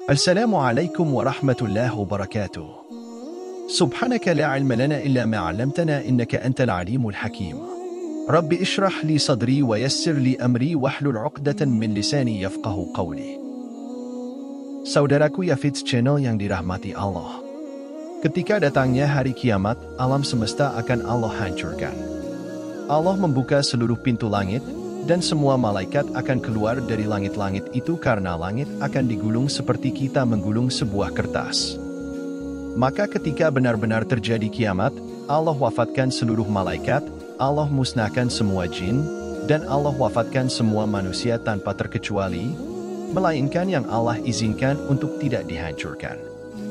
Assalamualaikum warahmatullahi wabarakatuh. Subhanaka la ilma lana illa ma 'allamtana innaka antal alimul hakim. Rabbi ishrah li sadri wa yassir li amri wahlul 'uqdatan min lisani yafqahu qawli. Saudaraku Yafidz Channel yang dirahmati Allah. Ketika datangnya hari kiamat, alam semesta akan Allah hancurkan. Allah membuka seluruh pintu langit, dan semua malaikat akan keluar dari langit-langit itu karena langit akan digulung seperti kita menggulung sebuah kertas. Maka ketika benar-benar terjadi kiamat, Allah wafatkan seluruh malaikat, Allah musnahkan semua jin, dan Allah wafatkan semua manusia tanpa terkecuali, melainkan yang Allah izinkan untuk tidak dihancurkan.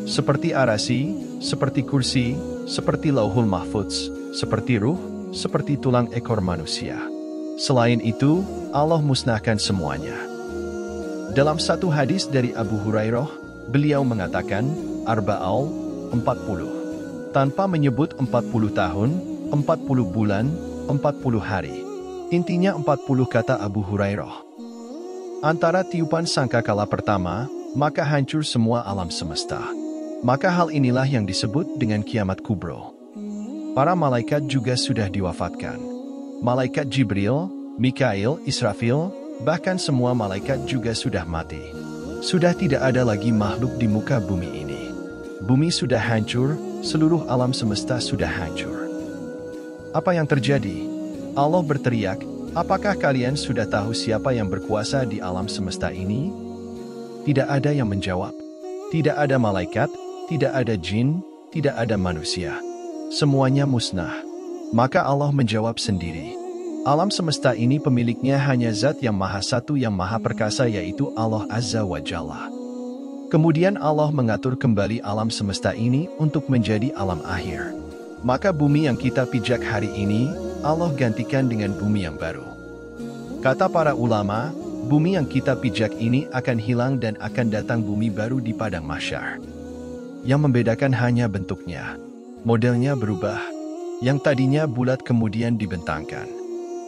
Seperti arasi, seperti kursi, seperti lauhul mahfudz, seperti ruh, seperti tulang ekor manusia. Selain itu, Allah musnahkan semuanya. Dalam satu hadis dari Abu Hurairah, beliau mengatakan, Arba'al, 40. Tanpa menyebut 40 tahun, 40 bulan, 40 hari. Intinya 40 kata Abu Hurairah. Antara tiupan sangkakala pertama, maka hancur semua alam semesta. Maka hal inilah yang disebut dengan kiamat kubro. Para malaikat juga sudah diwafatkan. Malaikat Jibril, Mikail, Israfil, bahkan semua malaikat juga sudah mati. Sudah tidak ada lagi makhluk di muka bumi ini. Bumi sudah hancur, seluruh alam semesta sudah hancur. Apa yang terjadi? Allah berteriak, apakah kalian sudah tahu siapa yang berkuasa di alam semesta ini? Tidak ada yang menjawab. Tidak ada malaikat, tidak ada jin, tidak ada manusia. Semuanya musnah. Maka Allah menjawab sendiri. Alam semesta ini pemiliknya hanya Zat yang Maha Satu yang Maha Perkasa yaitu Allah Azza wa Jalla. Kemudian Allah mengatur kembali alam semesta ini untuk menjadi alam akhir. Maka bumi yang kita pijak hari ini, Allah gantikan dengan bumi yang baru. Kata para ulama, bumi yang kita pijak ini akan hilang dan akan datang bumi baru di padang mahsyar. Yang membedakan hanya bentuknya. Modelnya berubah. Yang tadinya bulat kemudian dibentangkan.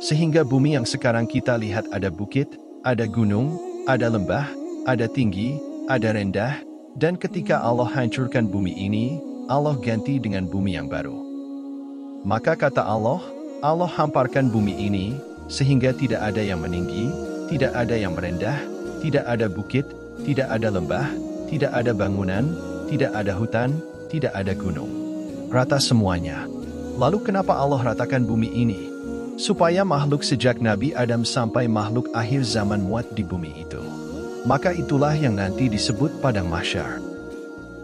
Sehingga bumi yang sekarang kita lihat ada bukit, ada gunung, ada lembah, ada tinggi, ada rendah, dan ketika Allah hancurkan bumi ini, Allah ganti dengan bumi yang baru. Maka kata Allah, Allah hamparkan bumi ini, sehingga tidak ada yang meninggi, tidak ada yang merendah, tidak ada bukit, tidak ada lembah, tidak ada bangunan, tidak ada hutan, tidak ada gunung. Rata semuanya. Lalu kenapa Allah ratakan bumi ini? Supaya makhluk sejak Nabi Adam sampai makhluk akhir zaman muat di bumi itu. Maka itulah yang nanti disebut padang mahsyar.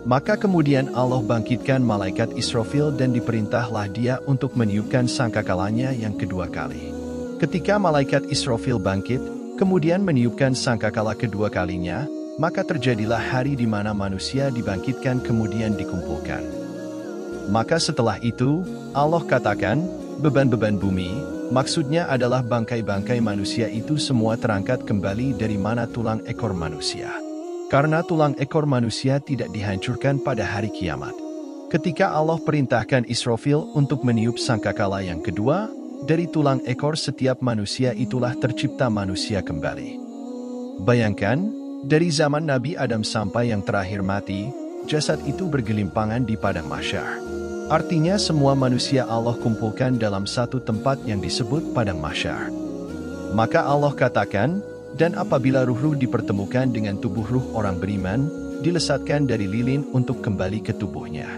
Maka kemudian Allah bangkitkan malaikat Israfil dan diperintahlah dia untuk meniupkan sangkakalanya yang kedua kali. Ketika malaikat Israfil bangkit, kemudian meniupkan sangkakala kedua kalinya, maka terjadilah hari di mana manusia dibangkitkan kemudian dikumpulkan. Maka setelah itu, Allah katakan, beban-beban bumi, maksudnya adalah bangkai-bangkai manusia itu semua terangkat kembali dari mana tulang ekor manusia. Karena tulang ekor manusia tidak dihancurkan pada hari kiamat. Ketika Allah perintahkan Israfil untuk meniup sangkakala yang kedua, dari tulang ekor setiap manusia itulah tercipta manusia kembali. Bayangkan, dari zaman Nabi Adam sampai yang terakhir mati, jasad itu bergelimpangan di padang mahsyar. Artinya semua manusia Allah kumpulkan dalam satu tempat yang disebut padang mahsyar. Maka Allah katakan, dan apabila ruh-ruh dipertemukan dengan tubuh ruh orang beriman, dilesatkan dari lilin untuk kembali ke tubuhnya.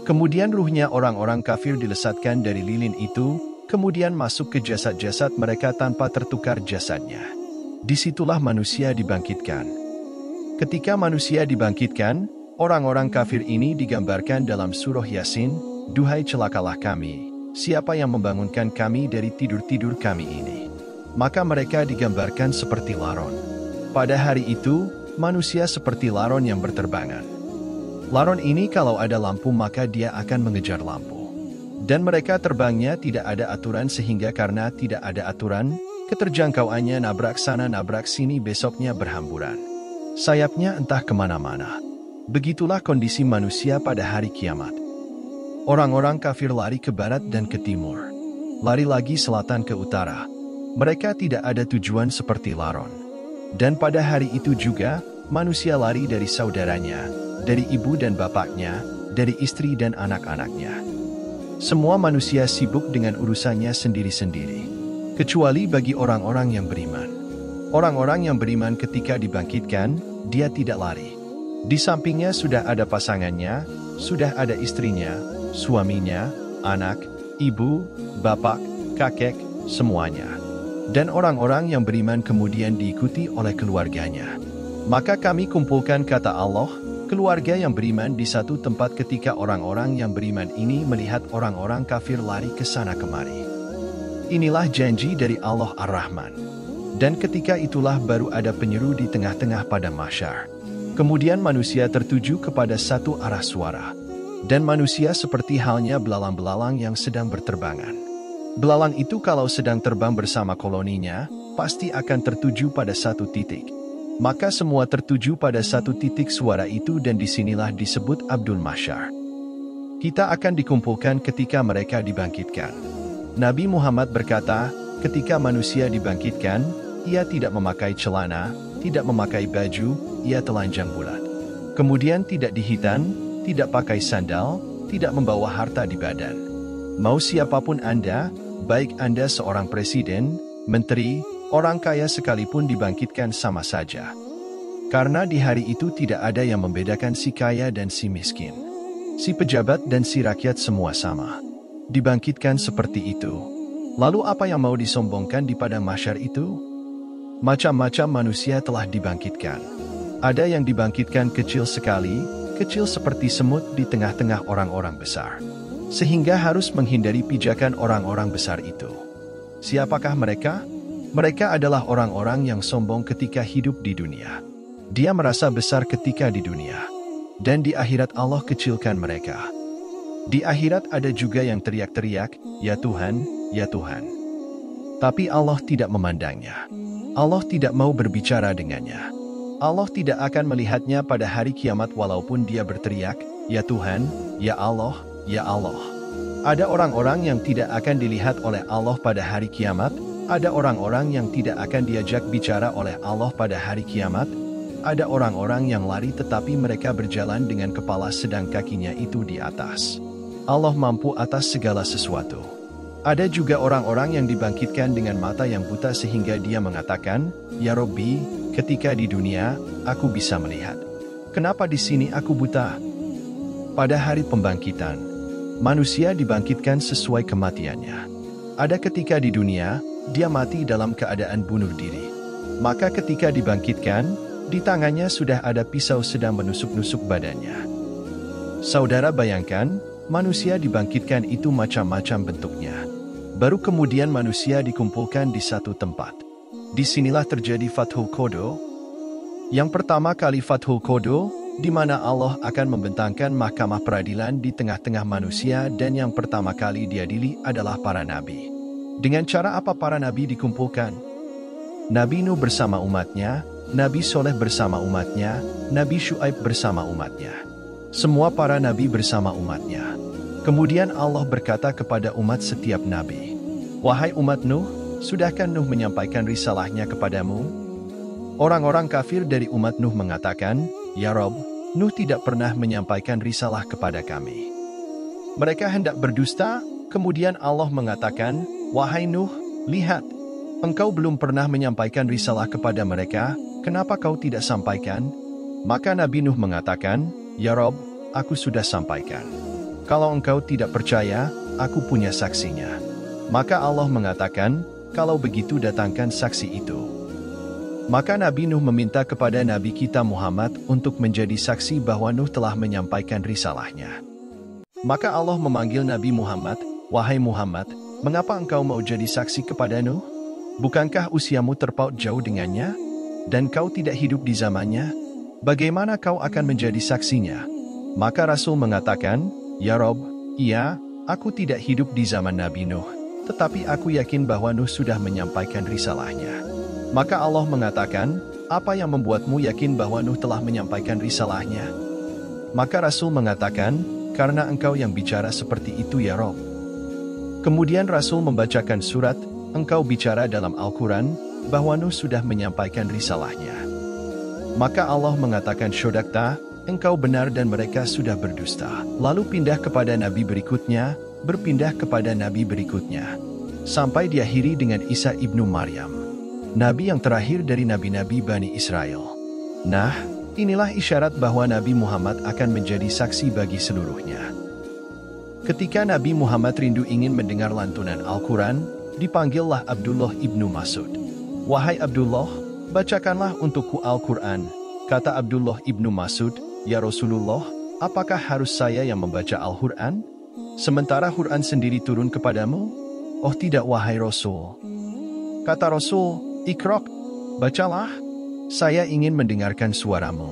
Kemudian ruhnya orang-orang kafir dilesatkan dari lilin itu, kemudian masuk ke jasad-jasad mereka tanpa tertukar jasadnya. Disitulah manusia dibangkitkan. Ketika manusia dibangkitkan, orang-orang kafir ini digambarkan dalam surah Yasin, duhai celakalah kami, siapa yang membangunkan kami dari tidur-tidur kami ini. Maka mereka digambarkan seperti laron. Pada hari itu, manusia seperti laron yang berterbangan. Laron ini kalau ada lampu maka dia akan mengejar lampu. Dan mereka terbangnya tidak ada aturan sehingga karena tidak ada aturan, keterjangkauannya nabrak sana nabrak sini besoknya berhamburan. Sayapnya entah kemana-mana. Begitulah kondisi manusia pada hari kiamat. Orang-orang kafir lari ke barat dan ke timur. Lari lagi selatan ke utara. Mereka tidak ada tujuan seperti laron. Dan pada hari itu juga, manusia lari dari saudaranya, dari ibu dan bapaknya, dari istri dan anak-anaknya. Semua manusia sibuk dengan urusannya sendiri-sendiri, kecuali bagi orang-orang yang beriman. Orang-orang yang beriman ketika dibangkitkan, dia tidak lari. Di sampingnya sudah ada pasangannya, sudah ada istrinya, suaminya, anak, ibu, bapak, kakek, semuanya. Dan orang-orang yang beriman kemudian diikuti oleh keluarganya. Maka kami kumpulkan, kata Allah, keluarga yang beriman di satu tempat ketika orang-orang yang beriman ini melihat orang-orang kafir lari ke sana kemari. Inilah janji dari Allah Ar-Rahman. Dan ketika itulah baru ada penyeru di tengah-tengah padang mahsyar. Kemudian manusia tertuju kepada satu arah suara. Dan manusia seperti halnya belalang-belalang yang sedang berterbangan. Belalang itu kalau sedang terbang bersama koloninya, pasti akan tertuju pada satu titik. Maka semua tertuju pada satu titik suara itu dan disinilah disebut Abdul Mahsyar. Kita akan dikumpulkan ketika mereka dibangkitkan. Nabi Muhammad berkata, ketika manusia dibangkitkan, ia tidak memakai celana, tidak memakai baju, ia telanjang bulat. Kemudian tidak dihitan, tidak pakai sandal, tidak membawa harta di badan. Mau siapapun Anda, baik Anda seorang presiden, menteri, orang kaya sekalipun dibangkitkan sama saja. Karena di hari itu tidak ada yang membedakan si kaya dan si miskin. Si pejabat dan si rakyat semua sama. Dibangkitkan seperti itu. Lalu apa yang mau disombongkan di padang mahsyar itu? Macam-macam manusia telah dibangkitkan. Ada yang dibangkitkan kecil sekali, kecil seperti semut di tengah-tengah orang-orang besar. Sehingga harus menghindari pijakan orang-orang besar itu. Siapakah mereka? Mereka adalah orang-orang yang sombong ketika hidup di dunia. Dia merasa besar ketika di dunia. Dan di akhirat Allah kecilkan mereka. Di akhirat ada juga yang teriak-teriak, "Ya Tuhan, ya Tuhan." Tapi Allah tidak memandangnya. Allah tidak mau berbicara dengannya. Allah tidak akan melihatnya pada hari kiamat walaupun dia berteriak, "Ya Tuhan, ya Allah, ya Allah." Ada orang-orang yang tidak akan dilihat oleh Allah pada hari kiamat, ada orang-orang yang tidak akan diajak bicara oleh Allah pada hari kiamat, ada orang-orang yang lari tetapi mereka berjalan dengan kepala sedang kakinya itu di atas. Allah mampu atas segala sesuatu. Ada juga orang-orang yang dibangkitkan dengan mata yang buta sehingga dia mengatakan, "Ya Robbi, ketika di dunia, aku bisa melihat. Kenapa di sini aku buta?" Pada hari pembangkitan, manusia dibangkitkan sesuai kematiannya. Ada ketika di dunia, dia mati dalam keadaan bunuh diri. Maka ketika dibangkitkan, di tangannya sudah ada pisau sedang menusuk-nusuk badannya. Saudara bayangkan, manusia dibangkitkan itu macam-macam bentuknya. Baru kemudian manusia dikumpulkan di satu tempat. Disinilah terjadi Fathul Qodo. Yang pertama kali Fathul Qodo, di mana Allah akan membentangkan mahkamah peradilan di tengah-tengah manusia dan yang pertama kali diadili adalah para nabi. Dengan cara apa para nabi dikumpulkan? Nabi Nuh bersama umatnya, Nabi Soleh bersama umatnya, Nabi Syuaib bersama umatnya. Semua para nabi bersama umatnya. Kemudian Allah berkata kepada umat setiap nabi, "Wahai umat Nuh, sudahkah Nuh menyampaikan risalahnya kepadamu?" Orang-orang kafir dari umat Nuh mengatakan, "Ya Rob, Nuh tidak pernah menyampaikan risalah kepada kami." Mereka hendak berdusta, kemudian Allah mengatakan, "Wahai Nuh, lihat, engkau belum pernah menyampaikan risalah kepada mereka, kenapa kau tidak sampaikan?" Maka Nabi Nuh mengatakan, "Ya Rob, aku sudah sampaikan. Kalau engkau tidak percaya, aku punya saksinya." Maka Allah mengatakan, "Kalau begitu datangkan saksi itu." Maka Nabi Nuh meminta kepada Nabi kita Muhammad untuk menjadi saksi bahwa Nuh telah menyampaikan risalahnya. Maka Allah memanggil Nabi Muhammad, "Wahai Muhammad, mengapa engkau mau jadi saksi kepada Nuh? Bukankah usiamu terpaut jauh dengannya? Dan kau tidak hidup di zamannya? Bagaimana kau akan menjadi saksinya?" Maka Rasul mengatakan, "Ya Rob, iya, aku tidak hidup di zaman Nabi Nuh, tetapi aku yakin bahwa Nuh sudah menyampaikan risalahnya." Maka Allah mengatakan, "Apa yang membuatmu yakin bahwa Nuh telah menyampaikan risalahnya?" Maka Rasul mengatakan, "Karena engkau yang bicara seperti itu ya Rob." Kemudian Rasul membacakan surat, "Engkau bicara dalam Al-Quran, bahwa Nuh sudah menyampaikan risalahnya." Maka Allah mengatakan, "Syodakta, engkau benar dan mereka sudah berdusta." Lalu pindah kepada nabi berikutnya, berpindah kepada nabi berikutnya, sampai diakhiri dengan Isa ibnu Maryam, nabi yang terakhir dari nabi-nabi Bani Israel. Nah, inilah isyarat bahwa Nabi Muhammad akan menjadi saksi bagi seluruhnya. Ketika Nabi Muhammad rindu ingin mendengar lantunan Al-Quran, dipanggillah Abdullah ibnu Mas'ud. "Wahai Abdullah, bacakanlah untukku Al-Quran." Kata Abdullah ibnu Mas'ud, "Ya Rasulullah, apakah harus saya yang membaca Al-Quran? Sementara Quran sendiri turun kepadamu?" "Oh tidak, wahai Rasul." Kata Rasul, "Iqra', bacalah. Saya ingin mendengarkan suaramu."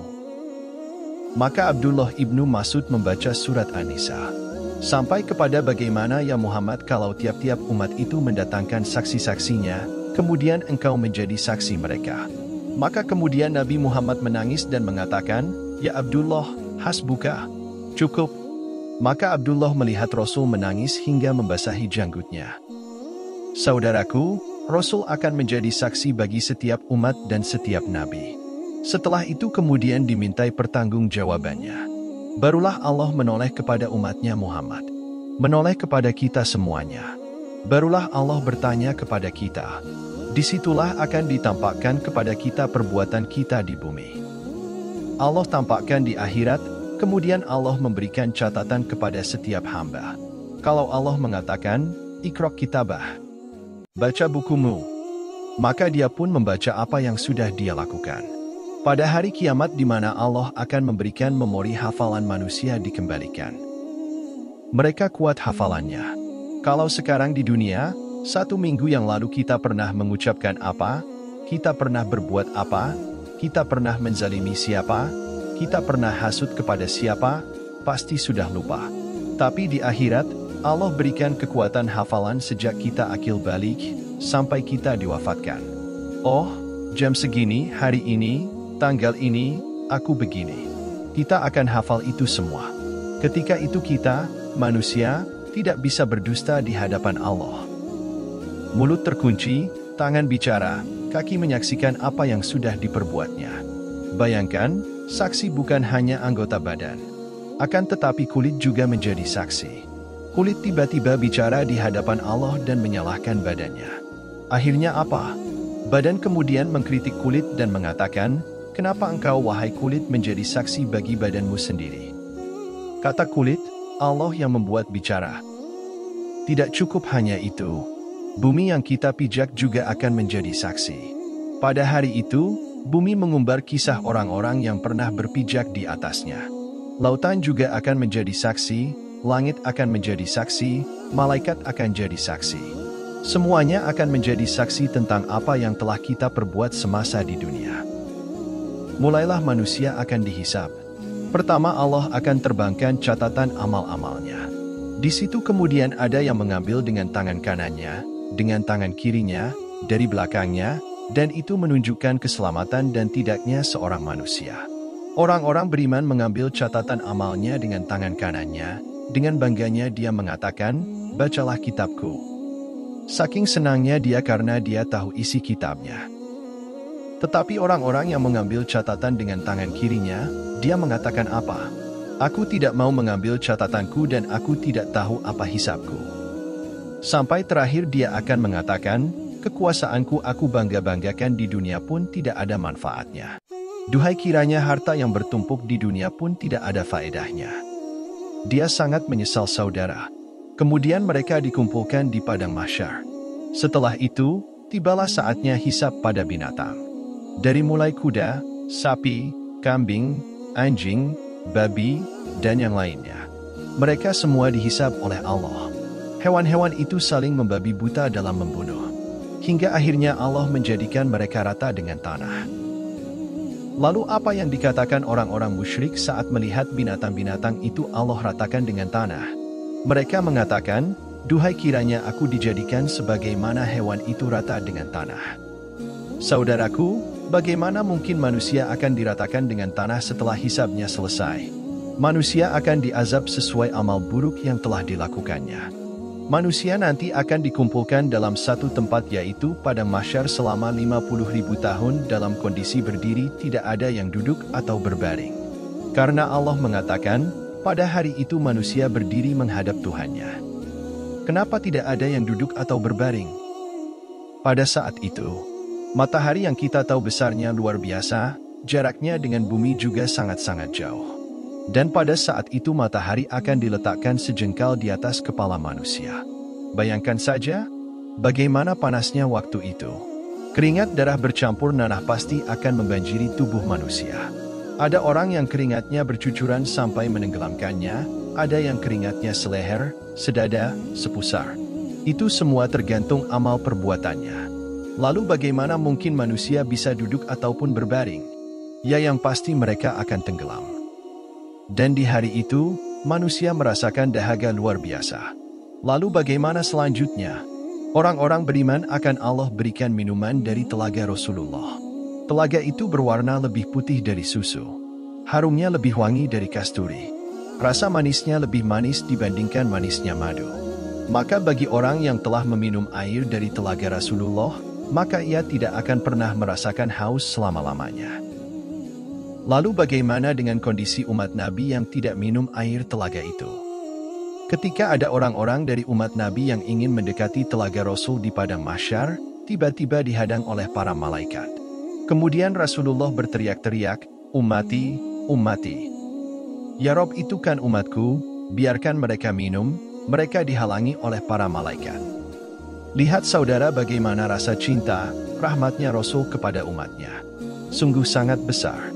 Maka Abdullah ibnu Mas'ud membaca surat An-Nisa, sampai kepada bagaimana ya Muhammad kalau tiap-tiap umat itu mendatangkan saksi-saksinya, kemudian engkau menjadi saksi mereka. Maka kemudian Nabi Muhammad menangis dan mengatakan, "Ya Abdullah, hasbuka, cukup." Maka Abdullah melihat Rasul menangis hingga membasahi janggutnya. Saudaraku, Rasul akan menjadi saksi bagi setiap umat dan setiap nabi. Setelah itu kemudian dimintai pertanggungjawabannya. Barulah Allah menoleh kepada umatnya Muhammad, menoleh kepada kita semuanya. Barulah Allah bertanya kepada kita. Disitulah akan ditampakkan kepada kita perbuatan kita di bumi. Allah tampakkan di akhirat, kemudian Allah memberikan catatan kepada setiap hamba. Kalau Allah mengatakan, "Iqra' kitabah, baca bukumu," maka dia pun membaca apa yang sudah dia lakukan. Pada hari kiamat di mana Allah akan memberikan memori hafalan manusia dikembalikan. Mereka kuat hafalannya. Kalau sekarang di dunia, 1 minggu yang lalu kita pernah mengucapkan apa, kita pernah berbuat apa, kita pernah menzalimi siapa, kita pernah hasut kepada siapa, pasti sudah lupa. Tapi di akhirat, Allah berikan kekuatan hafalan sejak kita akil balik, sampai kita diwafatkan. Oh, jam segini, hari ini, tanggal ini, aku begini. Kita akan hafal itu semua. Ketika itu kita, manusia, tidak bisa berdusta di hadapan Allah. Mulut terkunci, tangan bicara, kaki menyaksikan apa yang sudah diperbuatnya. Bayangkan, saksi bukan hanya anggota badan. Akan tetapi kulit juga menjadi saksi. Kulit tiba-tiba bicara di hadapan Allah dan menyalahkan badannya. Akhirnya apa? Badan kemudian mengkritik kulit dan mengatakan, "Kenapa engkau wahai kulit menjadi saksi bagi badanmu sendiri?" Kata kulit, "Allah yang membuat bicara." Tidak cukup hanya itu, bumi yang kita pijak juga akan menjadi saksi. Pada hari itu, bumi mengumbar kisah orang-orang yang pernah berpijak di atasnya. Lautan juga akan menjadi saksi, langit akan menjadi saksi, malaikat akan jadi saksi. Semuanya akan menjadi saksi tentang apa yang telah kita perbuat semasa di dunia. Mulailah manusia akan dihisab. Pertama Allah akan terbangkan catatan amal-amalnya. Di situ kemudian ada yang mengambil dengan tangan kanannya, dengan tangan kirinya, dari belakangnya, dan itu menunjukkan keselamatan dan tidaknya seorang manusia. Orang-orang beriman mengambil catatan amalnya dengan tangan kanannya, dengan bangganya dia mengatakan, "Bacalah kitabku." Saking senangnya dia karena dia tahu isi kitabnya. Tetapi orang-orang yang mengambil catatan dengan tangan kirinya, dia mengatakan apa? "Aku tidak mau mengambil catatanku dan aku tidak tahu apa hisabku." Sampai terakhir dia akan mengatakan, "Kekuasaanku aku bangga-banggakan di dunia pun tidak ada manfaatnya. Duhai kiranya harta yang bertumpuk di dunia pun tidak ada faedahnya." Dia sangat menyesal saudara. Kemudian mereka dikumpulkan di padang mahsyar. Setelah itu, tibalah saatnya hisab pada binatang. Dari mulai kuda, sapi, kambing, anjing, babi, dan yang lainnya. Mereka semua dihisab oleh Allah. Hewan-hewan itu saling membabi buta dalam membunuh. Hingga akhirnya Allah menjadikan mereka rata dengan tanah. Lalu apa yang dikatakan orang-orang musyrik saat melihat binatang-binatang itu Allah ratakan dengan tanah? Mereka mengatakan, "Duhai kiranya aku dijadikan sebagaimana hewan itu rata dengan tanah." Saudaraku, bagaimana mungkin manusia akan diratakan dengan tanah setelah hisabnya selesai? Manusia akan diazab sesuai amal buruk yang telah dilakukannya. Manusia nanti akan dikumpulkan dalam satu tempat yaitu padang mahsyar selama 50.000 tahun dalam kondisi berdiri, tidak ada yang duduk atau berbaring. Karena Allah mengatakan, pada hari itu manusia berdiri menghadap Tuhannya. Kenapa tidak ada yang duduk atau berbaring? Pada saat itu, matahari yang kita tahu besarnya luar biasa, jaraknya dengan bumi juga sangat-sangat jauh. Dan pada saat itu matahari akan diletakkan sejengkal di atas kepala manusia. Bayangkan saja, bagaimana panasnya waktu itu. Keringat darah bercampur nanah pasti akan membanjiri tubuh manusia. Ada orang yang keringatnya bercucuran sampai menenggelamkannya, ada yang keringatnya seleher, sedada, sepusar. Itu semua tergantung amal perbuatannya. Lalu bagaimana mungkin manusia bisa duduk ataupun berbaring? Ya, yang pasti mereka akan tenggelam. Dan di hari itu, manusia merasakan dahaga luar biasa. Lalu bagaimana selanjutnya? Orang-orang beriman akan Allah berikan minuman dari telaga Rasulullah. Telaga itu berwarna lebih putih dari susu. Harumnya lebih wangi dari kasturi. Rasa manisnya lebih manis dibandingkan manisnya madu. Maka bagi orang yang telah meminum air dari telaga Rasulullah, maka ia tidak akan pernah merasakan haus selama-lamanya. Lalu bagaimana dengan kondisi umat Nabi yang tidak minum air telaga itu? Ketika ada orang-orang dari umat Nabi yang ingin mendekati telaga Rasul di padang mahsyar, tiba-tiba dihadang oleh para malaikat. Kemudian Rasulullah berteriak-teriak, "Ummati, ummati. Ya Rob, itu kan umatku, biarkan mereka minum." Mereka dihalangi oleh para malaikat. Lihat saudara bagaimana rasa cinta, rahmatnya Rasul kepada umatnya. Sungguh sangat besar.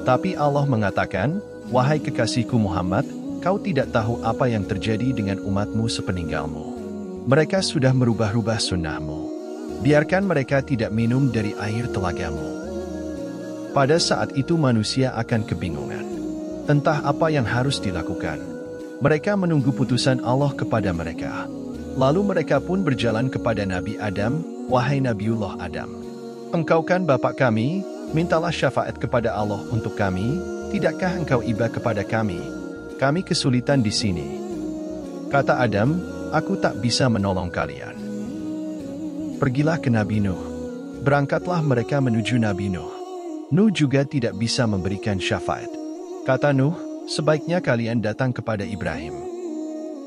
Tapi Allah mengatakan, "Wahai kekasihku Muhammad, kau tidak tahu apa yang terjadi dengan umatmu sepeninggalmu. Mereka sudah merubah-rubah sunnahmu. Biarkan mereka tidak minum dari air telagamu." Pada saat itu manusia akan kebingungan. Entah apa yang harus dilakukan. Mereka menunggu putusan Allah kepada mereka. Lalu mereka pun berjalan kepada Nabi Adam, "Wahai Nabiullah Adam, engkau kan bapak kami, mintalah syafaat kepada Allah untuk kami, tidakkah engkau iba kepada kami? Kami kesulitan di sini." Kata Adam, "Aku tak bisa menolong kalian." Pergilah ke Nabi Nuh. Berangkatlah mereka menuju Nabi Nuh. Nuh juga tidak bisa memberikan syafaat. Kata Nuh, "Sebaiknya kalian datang kepada Ibrahim."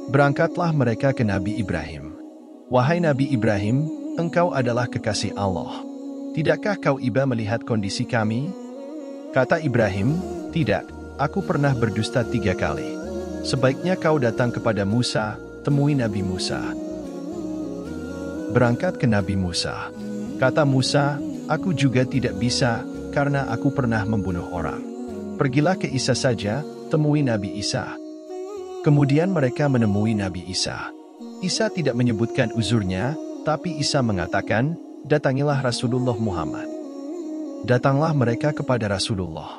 Berangkatlah mereka ke Nabi Ibrahim. "Wahai Nabi Ibrahim, engkau adalah kekasih Allah. Tidakkah kau iba melihat kondisi kami?" Kata Ibrahim, "Tidak, aku pernah berdusta 3 kali. Sebaiknya kau datang kepada Musa, temui Nabi Musa." Berangkat ke Nabi Musa. Kata Musa, "Aku juga tidak bisa, karena aku pernah membunuh orang. Pergilah ke Isa saja, temui Nabi Isa." Kemudian mereka menemui Nabi Isa. Isa tidak menyebutkan uzurnya, tapi Isa mengatakan, "Datangilah Rasulullah Muhammad." Datanglah mereka kepada Rasulullah.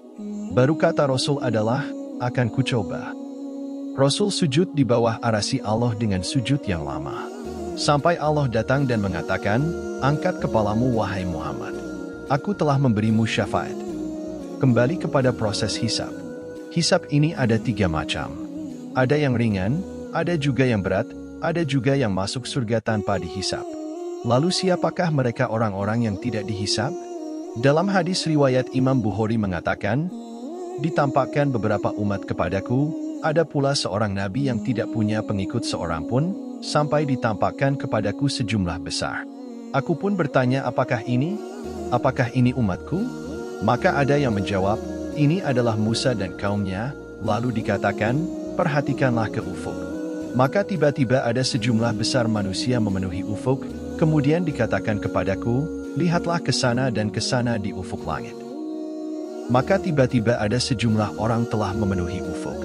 Baru kata Rasul adalah, "Akan kucoba." Rasul sujud di bawah arasy Allah dengan sujud yang lama. Sampai Allah datang dan mengatakan, "Angkat kepalamu wahai Muhammad. Aku telah memberimu syafaat." Kembali kepada proses hisab. Hisab ini ada 3 macam. Ada yang ringan, ada juga yang berat, ada juga yang masuk surga tanpa dihisab. Lalu siapakah mereka orang-orang yang tidak dihisab? Dalam hadis riwayat Imam Bukhari mengatakan, "Ditampakkan beberapa umat kepadaku, ada pula seorang nabi yang tidak punya pengikut seorang pun, sampai ditampakkan kepadaku sejumlah besar. Aku pun bertanya, apakah ini? Apakah ini umatku?" Maka ada yang menjawab, "Ini adalah Musa dan kaumnya." Lalu dikatakan, "Perhatikanlah ke ufuk." Maka tiba-tiba ada sejumlah besar manusia memenuhi ufuk, kemudian dikatakan kepadaku, "Lihatlah ke sana dan ke sana di ufuk langit." Maka tiba-tiba ada sejumlah orang telah memenuhi ufuk.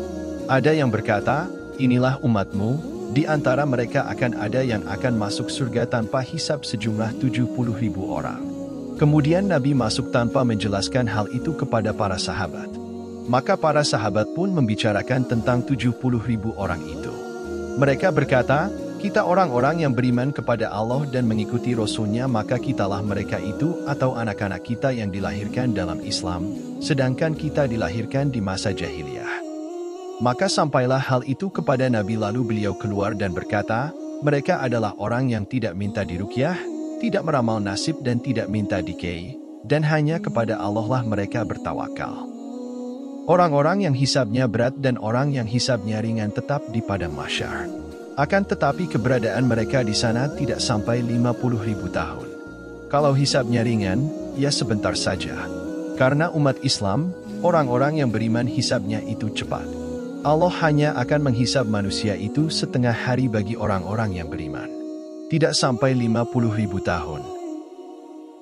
Ada yang berkata, "Inilah umatmu," di antara mereka akan ada yang akan masuk surga tanpa hisab sejumlah 70.000 orang. Kemudian Nabi masuk tanpa menjelaskan hal itu kepada para sahabat. Maka para sahabat pun membicarakan tentang 70.000 orang itu. Mereka berkata, "Kita orang-orang yang beriman kepada Allah dan mengikuti Rasul-Nya, maka kitalah mereka itu atau anak-anak kita yang dilahirkan dalam Islam, sedangkan kita dilahirkan di masa jahiliyah." Maka sampailah hal itu kepada Nabi lalu beliau keluar dan berkata, mereka adalah orang yang tidak minta diruqyah, tidak meramal nasib dan tidak minta dikei, dan hanya kepada Allah lah mereka bertawakal. Orang-orang yang hisabnya berat dan orang yang hisabnya ringan tetap di padang mahsyar. Akan tetapi keberadaan mereka di sana tidak sampai 50.000 tahun. Kalau hisabnya ringan, ya sebentar saja. Karena umat Islam, orang-orang yang beriman hisabnya itu cepat. Allah hanya akan menghisab manusia itu setengah hari bagi orang-orang yang beriman. Tidak sampai 50.000 tahun.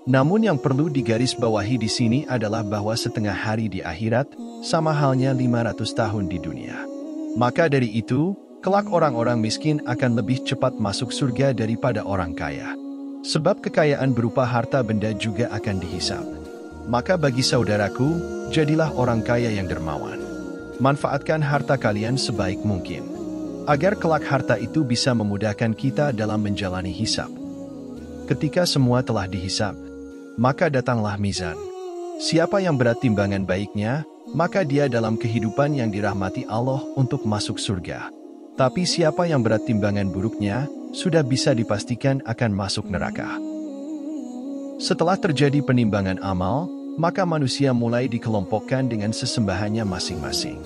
Namun yang perlu digarisbawahi di sini adalah bahwa setengah hari di akhirat, sama halnya 500 tahun di dunia. Maka dari itu, kelak orang-orang miskin akan lebih cepat masuk surga daripada orang kaya. Sebab kekayaan berupa harta benda juga akan dihisab. Maka bagi saudaraku, jadilah orang kaya yang dermawan. Manfaatkan harta kalian sebaik mungkin, agar kelak harta itu bisa memudahkan kita dalam menjalani hisab. Ketika semua telah dihisab, maka datanglah mizan. Siapa yang berat timbangan baiknya, maka dia dalam kehidupan yang dirahmati Allah untuk masuk surga. Tapi siapa yang berat timbangan buruknya, sudah bisa dipastikan akan masuk neraka. Setelah terjadi penimbangan amal, maka manusia mulai dikelompokkan dengan sesembahannya masing-masing.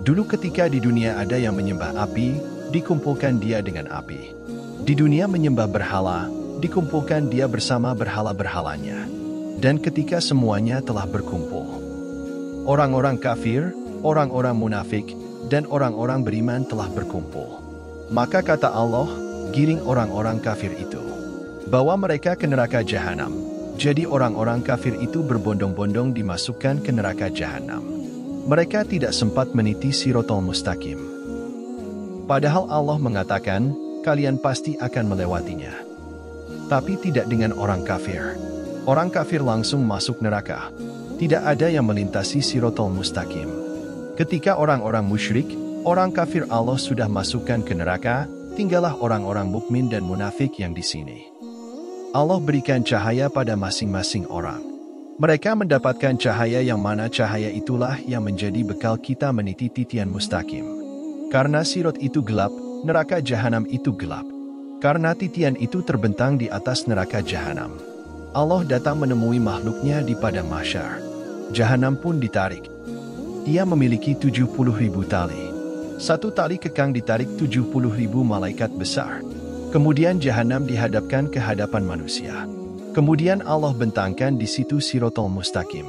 Dulu ketika di dunia ada yang menyembah api, dikumpulkan dia dengan api. Di dunia menyembah berhala, dikumpulkan dia bersama berhala-berhalanya. Dan ketika semuanya telah berkumpul, orang-orang kafir, orang-orang munafik, dan orang-orang beriman telah berkumpul. Maka kata Allah, giring orang-orang kafir itu, bawa mereka ke neraka jahanam. Jadi orang-orang kafir itu berbondong-bondong dimasukkan ke neraka jahanam. Mereka tidak sempat meniti Siratal Mustaqim. Padahal Allah mengatakan, kalian pasti akan melewatinya. Tapi tidak dengan orang kafir. Orang kafir langsung masuk neraka. Tidak ada yang melintasi Siratal Mustaqim. Ketika orang-orang musyrik, orang kafir Allah sudah masukkan ke neraka, tinggallah orang-orang mukmin dan munafik yang di sini. Allah berikan cahaya pada masing-masing orang. Mereka mendapatkan cahaya yang mana cahaya itulah yang menjadi bekal kita meniti titian mustaqim. Karena sirat itu gelap, neraka jahanam itu gelap. Karena titian itu terbentang di atas neraka jahanam. Allah datang menemui makhluknya di padang mahsyar. Jahanam pun ditarik. Ia memiliki 70.000 tali. Satu tali kekang ditarik 70.000 malaikat besar. Kemudian jahanam dihadapkan ke hadapan manusia. Kemudian Allah bentangkan di situ Siratal Mustaqim.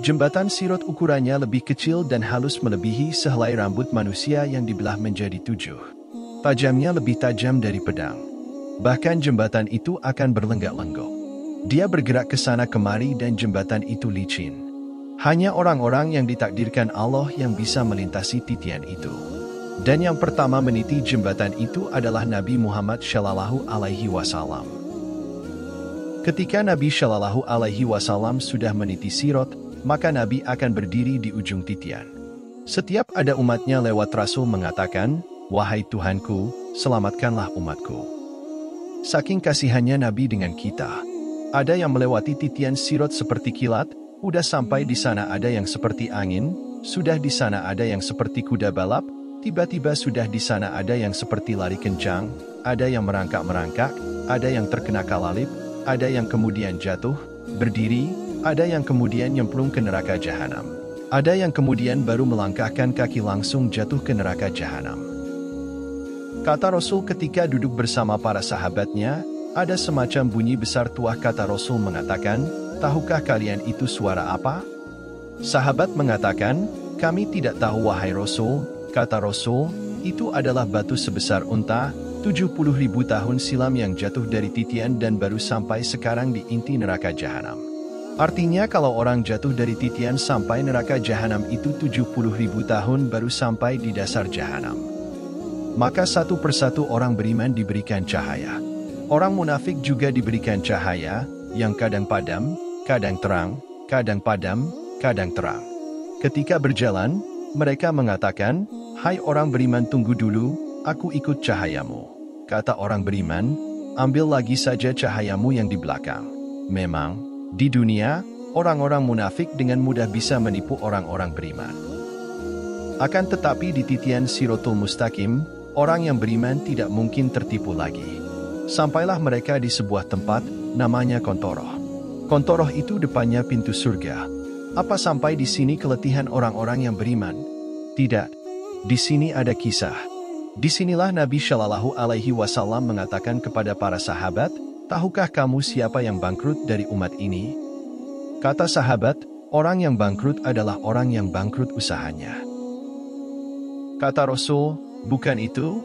Jembatan sirat ukurannya lebih kecil dan halus melebihi sehelai rambut manusia yang dibelah menjadi 7. Tajamnya lebih tajam dari pedang. Bahkan jembatan itu akan berlenggak-lenggok. Dia bergerak ke sana kemari dan jembatan itu licin. Hanya orang-orang yang ditakdirkan Allah yang bisa melintasi titian itu. Dan yang pertama meniti jembatan itu adalah Nabi Muhammad Shallallahu Alaihi Wasallam. Ketika Nabi Shallallahu Alaihi Wasallam sudah meniti sirat, maka Nabi akan berdiri di ujung titian. Setiap ada umatnya lewat Rasul mengatakan, "Wahai Tuhanku, selamatkanlah umatku." Saking kasihannya Nabi dengan kita. Ada yang melewati titian sirat seperti kilat, udah sampai di sana ada yang seperti angin, sudah di sana ada yang seperti kuda balap, tiba-tiba sudah di sana ada yang seperti lari kencang, ada yang merangkak-merangkak, ada yang terkena kalalip, ada yang kemudian jatuh, berdiri, ada yang kemudian nyemplung ke neraka jahanam. Ada yang kemudian baru melangkahkan kaki langsung jatuh ke neraka jahanam. Kata Rasul ketika duduk bersama para sahabatnya, ada semacam bunyi besar tuah. Kata Rasul mengatakan, "Tahukah kalian itu suara apa?" Sahabat mengatakan, "Kami tidak tahu wahai Rasul." Kata Rasul, "Itu adalah batu sebesar unta, 70.000 tahun silam yang jatuh dari titian dan baru sampai sekarang di inti neraka jahanam." Artinya kalau orang jatuh dari titian sampai neraka jahanam itu 70.000 tahun baru sampai di dasar jahanam. Maka satu persatu orang beriman diberikan cahaya. Orang munafik juga diberikan cahaya, yang kadang padam, kadang terang, kadang padam, kadang terang. Ketika berjalan, mereka mengatakan, "Hai orang beriman, tunggu dulu, aku ikut cahayamu." Kata orang beriman, "Ambil lagi saja cahayamu yang di belakang." Memang, di dunia, orang-orang munafik dengan mudah bisa menipu orang-orang beriman. Akan tetapi di titian Siratul Mustaqim, orang yang beriman tidak mungkin tertipu lagi. Sampailah mereka di sebuah tempat, namanya Kontoroh. Kontoroh itu depannya pintu surga. Apa sampai di sini keletihan orang-orang yang beriman? Tidak. Di sini ada kisah. Disinilah Nabi Shallallahu Alaihi Wasallam mengatakan kepada para sahabat, tahukah kamu siapa yang bangkrut dari umat ini? Kata sahabat, orang yang bangkrut adalah orang yang bangkrut usahanya. Kata Rasul, bukan itu?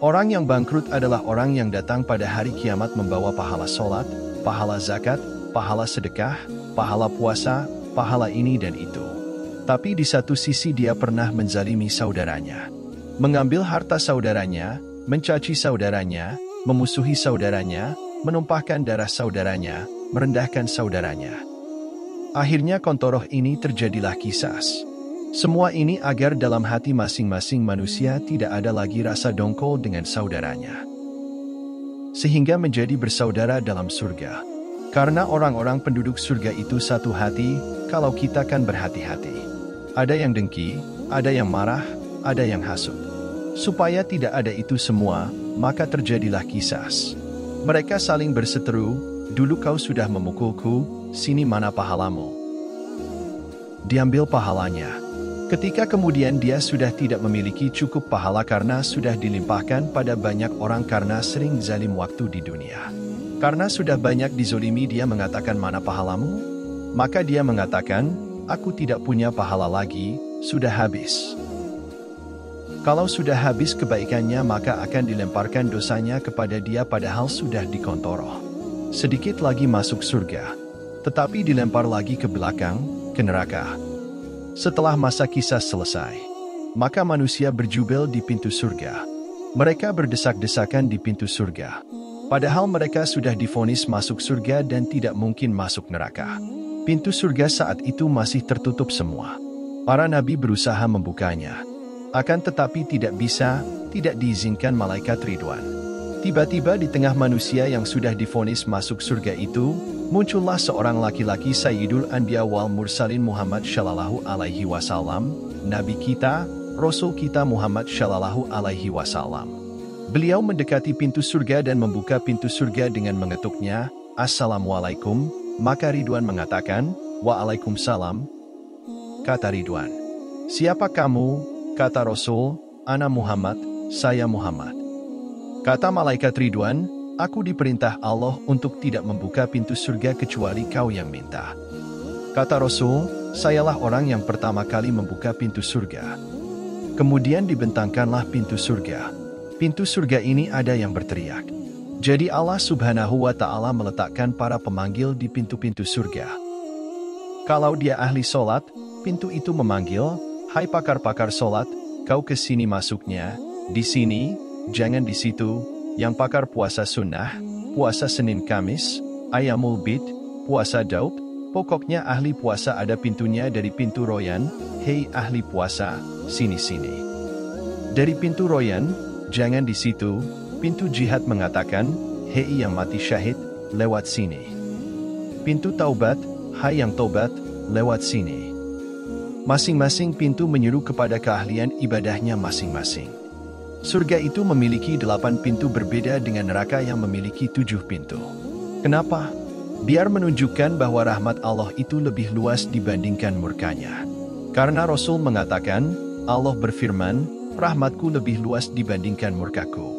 Orang yang bangkrut adalah orang yang datang pada hari kiamat membawa pahala sholat, pahala zakat, pahala sedekah, pahala puasa, pahala ini dan itu. Tapi di satu sisi dia pernah menzalimi saudaranya. Mengambil harta saudaranya, mencaci saudaranya, memusuhi saudaranya, menumpahkan darah saudaranya, merendahkan saudaranya. Akhirnya Kontoroh ini terjadilah kisas. Semua ini agar dalam hati masing-masing manusia tidak ada lagi rasa dongkol dengan saudaranya. Sehingga menjadi bersaudara dalam surga. Karena orang-orang penduduk surga itu satu hati, kalau kita kan berhati-hati. Ada yang dengki, ada yang marah, ada yang hasut. Supaya tidak ada itu semua, maka terjadilah kisas. Mereka saling berseteru, dulu kau sudah memukulku, sini mana pahalamu? Diambil pahalanya. Ketika kemudian dia sudah tidak memiliki cukup pahala karena sudah dilimpahkan pada banyak orang karena sering zalim waktu di dunia. Karena sudah banyak dizolimi dia mengatakan mana pahalamu? Maka dia mengatakan, aku tidak punya pahala lagi, sudah habis. Kalau sudah habis kebaikannya maka akan dilemparkan dosanya kepada dia padahal sudah dikontoroh. Sedikit lagi masuk surga. Tetapi dilempar lagi ke belakang, ke neraka. Setelah masa kisah selesai, maka manusia berjubel di pintu surga. Mereka berdesak-desakan di pintu surga. Padahal mereka sudah divonis masuk surga dan tidak mungkin masuk neraka. Pintu surga saat itu masih tertutup semua. Para nabi berusaha membukanya. Akan tetapi tidak bisa, tidak diizinkan malaikat Ridwan. Tiba-tiba di tengah manusia yang sudah divonis masuk surga itu, muncullah seorang laki-laki Sayyidul Anbiya wal Mursalin Muhammad Shallallahu Alaihi Wasallam, Nabi kita, Rasul kita Muhammad Shallallahu Alaihi Wasallam. Beliau mendekati pintu surga dan membuka pintu surga dengan mengetuknya, Assalamualaikum, maka Ridwan mengatakan, Waalaikumsalam. Kata Ridwan, siapa kamu? Kata Rasul, Ana Muhammad, saya Muhammad. Kata malaikat Ridwan, aku diperintah Allah untuk tidak membuka pintu surga kecuali kau yang minta. Kata Rasul, sayalah orang yang pertama kali membuka pintu surga. Kemudian dibentangkanlah pintu surga. Pintu surga ini ada yang berteriak. Jadi Allah Subhanahu wa Ta'ala meletakkan para pemanggil di pintu-pintu surga. Kalau dia ahli solat, pintu itu memanggil, hai pakar-pakar solat, kau ke sini masuknya, di sini, jangan di situ. Yang pakar puasa sunnah, puasa Senin Kamis, Ayamul Bid, puasa Daud, pokoknya ahli puasa ada pintunya dari pintu Royan, hei ahli puasa, sini-sini. Dari pintu Royan, jangan di situ, pintu jihad mengatakan, hei yang mati syahid, lewat sini. Pintu taubat, hai yang taubat, lewat sini. Masing-masing pintu menyuruh kepada keahlian ibadahnya masing-masing. Surga itu memiliki 8 pintu berbeda dengan neraka yang memiliki 7 pintu. Kenapa? Biar menunjukkan bahwa rahmat Allah itu lebih luas dibandingkan murkanya. Karena Rasul mengatakan, Allah berfirman, rahmatku lebih luas dibandingkan murkaku.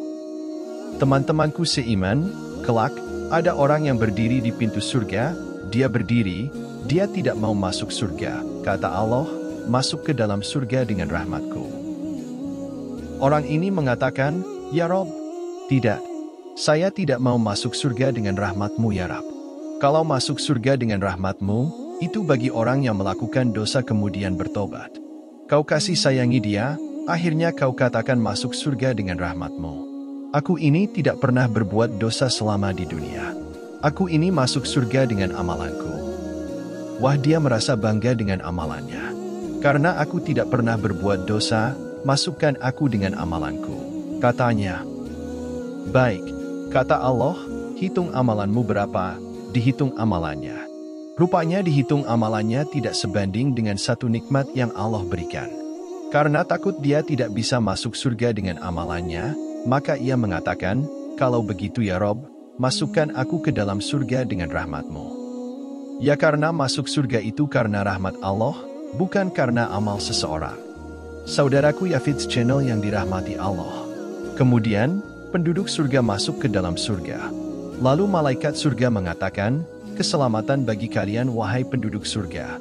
Teman-temanku seiman, kelak, ada orang yang berdiri di pintu surga, dia berdiri, dia tidak mau masuk surga. Kata Allah, masuk ke dalam surga dengan rahmatku. Orang ini mengatakan, Ya Rob, tidak. Saya tidak mau masuk surga dengan rahmat-Mu ya Rab. Kalau masuk surga dengan rahmat-Mu, itu bagi orang yang melakukan dosa kemudian bertobat. Kau kasih sayangi dia, akhirnya kau katakan masuk surga dengan rahmat-Mu. Aku ini tidak pernah berbuat dosa selama di dunia. Aku ini masuk surga dengan amalanku. Wah, dia merasa bangga dengan amalannya. Karena aku tidak pernah berbuat dosa, masukkan aku dengan amalanku. Katanya, baik, kata Allah, hitung amalanmu berapa, dihitung amalannya. Rupanya dihitung amalannya tidak sebanding dengan satu nikmat yang Allah berikan. Karena takut dia tidak bisa masuk surga dengan amalannya, maka ia mengatakan, "Kalau begitu ya Rob, masukkan aku ke dalam surga dengan rahmat-Mu." Ya, karena masuk surga itu karena rahmat Allah, bukan karena amal seseorang. Saudaraku Yafidz Channel yang dirahmati Allah. Kemudian, penduduk surga masuk ke dalam surga. Lalu malaikat surga mengatakan, "Keselamatan bagi kalian wahai penduduk surga."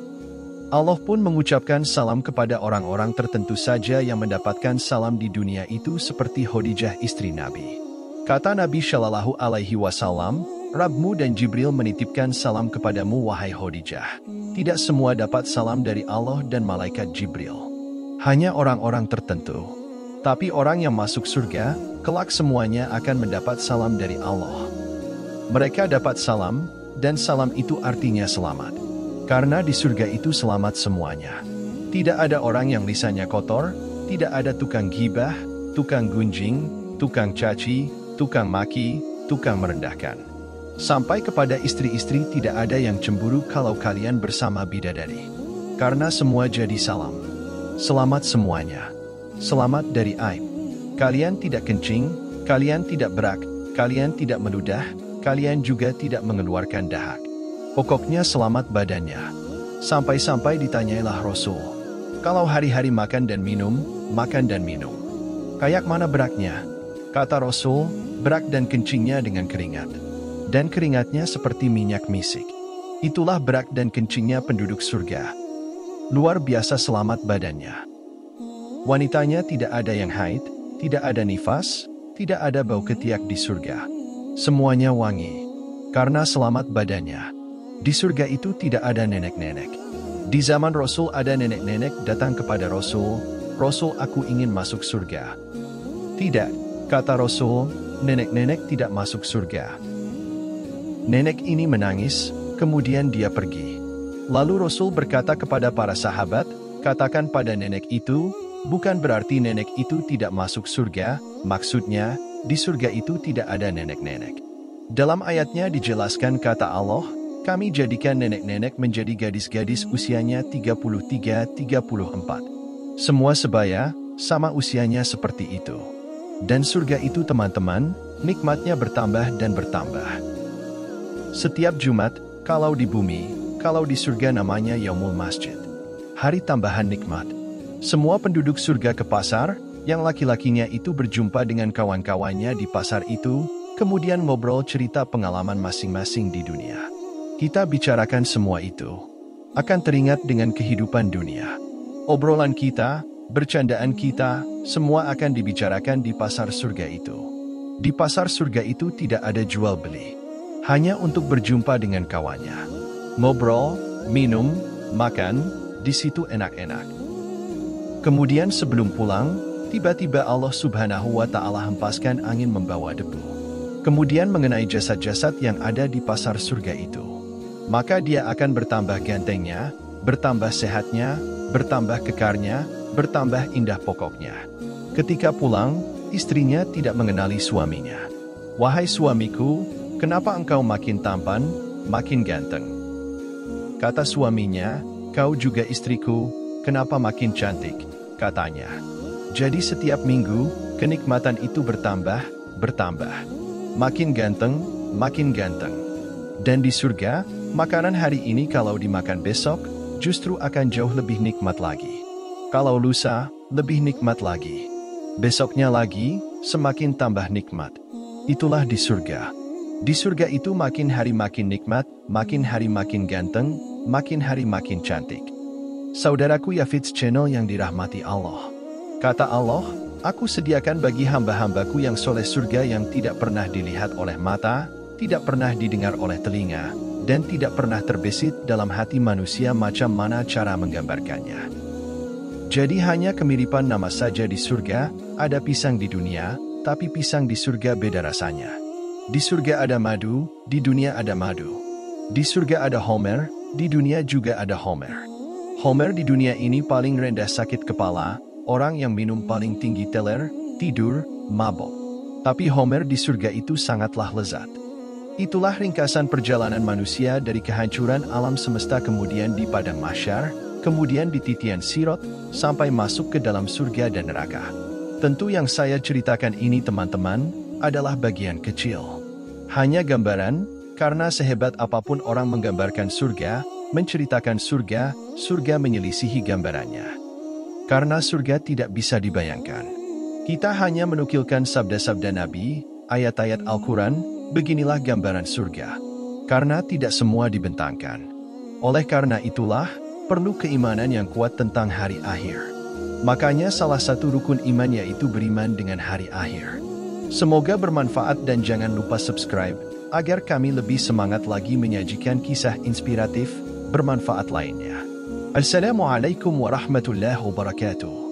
Allah pun mengucapkan salam kepada orang-orang tertentu saja yang mendapatkan salam di dunia itu seperti Khadijah istri Nabi. Kata Nabi Shallallahu Alaihi Wasallam, "Rabbmu dan Jibril menitipkan salam kepadamu wahai Khadijah." Tidak semua dapat salam dari Allah dan malaikat Jibril. Hanya orang-orang tertentu. Tapi orang yang masuk surga, kelak semuanya akan mendapat salam dari Allah. Mereka dapat salam, dan salam itu artinya selamat. Karena di surga itu selamat semuanya. Tidak ada orang yang lisannya kotor, tidak ada tukang ghibah, tukang gunjing, tukang caci, tukang maki, tukang merendahkan. Sampai kepada istri-istri tidak ada yang cemburu kalau kalian bersama bidadari. Karena semua jadi salam. Selamat semuanya. Selamat dari aib. Kalian tidak kencing, kalian tidak berak, kalian tidak meludah, kalian juga tidak mengeluarkan dahak. Pokoknya selamat badannya. Sampai-sampai ditanyailah Rasul, "Kalau hari-hari makan dan minum, makan dan minum, kayak mana beraknya?" Kata Rasul, "Berak dan kencingnya dengan keringat. Dan keringatnya seperti minyak misik." Itulah berak dan kencingnya penduduk surga. Luar biasa selamat badannya. Wanitanya tidak ada yang haid, tidak ada nifas, tidak ada bau ketiak di surga. Semuanya wangi, karena selamat badannya. Di surga itu tidak ada nenek-nenek. Di zaman Rasul ada nenek-nenek datang kepada Rasul, "Rasul, aku ingin masuk surga." "Tidak," kata Rasul, "nenek-nenek tidak masuk surga." Nenek ini menangis, kemudian dia pergi. Lalu Rasul berkata kepada para sahabat, "Katakan pada nenek itu, bukan berarti nenek itu tidak masuk surga, maksudnya, di surga itu tidak ada nenek-nenek." Dalam ayatnya dijelaskan kata Allah, "Kami jadikan nenek-nenek menjadi gadis-gadis usianya 33-34. Semua sebaya, sama usianya seperti itu." Dan surga itu teman-teman, nikmatnya bertambah dan bertambah. Setiap Jumat, kalau di bumi, kalau di surga namanya Yaumul Masjid. Hari tambahan nikmat. Semua penduduk surga ke pasar, yang laki-lakinya itu berjumpa dengan kawan-kawannya di pasar itu, kemudian ngobrol cerita pengalaman masing-masing di dunia. Kita bicarakan semua itu. Akan teringat dengan kehidupan dunia. Obrolan kita, bercandaan kita, semua akan dibicarakan di pasar surga itu. Di pasar surga itu tidak ada jual beli. Hanya untuk berjumpa dengan kawannya. Ngobrol, minum, makan, di situ enak-enak. Kemudian sebelum pulang, tiba-tiba Allah Subhanahu wa Ta'ala hempaskan angin membawa debu. Kemudian mengenai jasad-jasad yang ada di pasar surga itu. Maka dia akan bertambah gantengnya, bertambah sehatnya, bertambah kekarnya, bertambah indah pokoknya. Ketika pulang, istrinya tidak mengenali suaminya. "Wahai suamiku, kenapa engkau makin tampan, makin ganteng?" Kata suaminya, "Kau juga istriku, kenapa makin cantik?" katanya. Jadi setiap minggu, kenikmatan itu bertambah, bertambah. Makin ganteng, makin ganteng. Dan di surga, makanan hari ini kalau dimakan besok, justru akan jauh lebih nikmat lagi. Kalau lusa, lebih nikmat lagi. Besoknya lagi, semakin tambah nikmat. Itulah di surga. Di surga itu makin hari makin nikmat, makin hari makin ganteng, makin hari makin cantik. Saudaraku Yafidz Channel yang dirahmati Allah. Kata Allah, "Aku sediakan bagi hamba-hambaku yang soleh surga yang tidak pernah dilihat oleh mata, tidak pernah didengar oleh telinga, dan tidak pernah terbesit dalam hati manusia macam mana cara menggambarkannya." Jadi hanya kemiripan nama saja di surga, ada pisang di dunia, tapi pisang di surga beda rasanya. Di surga ada madu, di dunia ada madu. Di surga ada homer, di dunia juga ada homer. Homer di dunia ini paling rendah sakit kepala, orang yang minum paling tinggi teler, tidur, mabok. Tapi homer di surga itu sangatlah lezat. Itulah ringkasan perjalanan manusia dari kehancuran alam semesta kemudian di padang mahsyar, kemudian di titian Sirat, sampai masuk ke dalam surga dan neraka. Tentu yang saya ceritakan ini teman-teman, adalah bagian kecil. Hanya gambaran, karena sehebat apapun orang menggambarkan surga, menceritakan surga, surga menyelisihi gambarannya. Karena surga tidak bisa dibayangkan. Kita hanya menukilkan sabda-sabda Nabi, ayat-ayat Al-Quran, beginilah gambaran surga. Karena tidak semua dibentangkan. Oleh karena itulah, perlu keimanan yang kuat tentang hari akhir. Makanya salah satu rukun iman yaitu beriman dengan hari akhir. Semoga bermanfaat dan jangan lupa subscribe, agar kami lebih semangat lagi menyajikan kisah inspiratif, bermanfaat lainnya. Assalamualaikum warahmatullahi wabarakatuh.